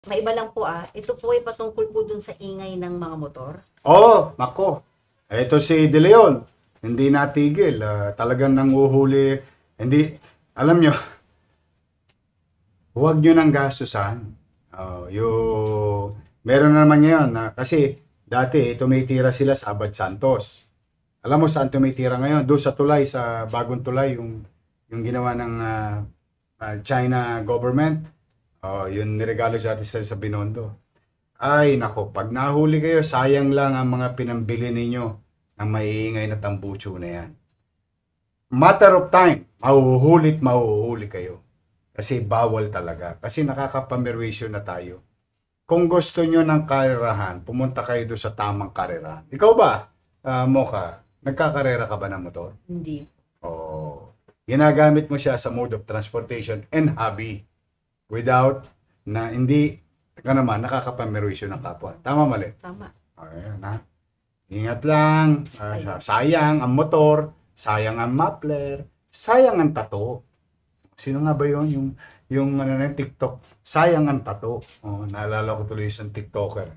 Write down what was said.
Maiba lang po ito po ay patungkol po dun sa ingay ng mga motor. Oh, nako. Ito si De Leon. Hindi natigil. Talagang nanguhuli. Hindi, alam nyo, huwag nyo nang gastusan. Meron na naman ngayon kasi dati tumitira sila sa Abad Santos. Alam mo saan tumitira ngayon? Doon sa tulay, sa bagong tulay, yung ginawa ng China government. Yung niregalo sa atin sa Binondo. Ay, nako, pag nahuli kayo, sayang lang ang mga pinambili ninyo ng maiingay na tambucho na yan. Matter of time, mahuhuli kayo. Kasi bawal talaga. Kasi nakakapamerwisyo na tayo. Kung gusto nyo ng karerahan, pumunta kayo doon sa tamang karerahan. Ikaw ba, Mocha, nagkakarera ka ba ng motor? Hindi. Ginagamit mo siya sa mode of transportation and hobby. Without na hindi ka naman nakakapamerwisyo ng kapwa. Tama, mali? Tama. Ayan, ha? Ingat lang. Sayang ang motor, sayang ang muffler, sayang ang tato. Sino nga ba yun? Yung TikTok. Sayang ang tato. Naalala ko tuloy isang TikToker.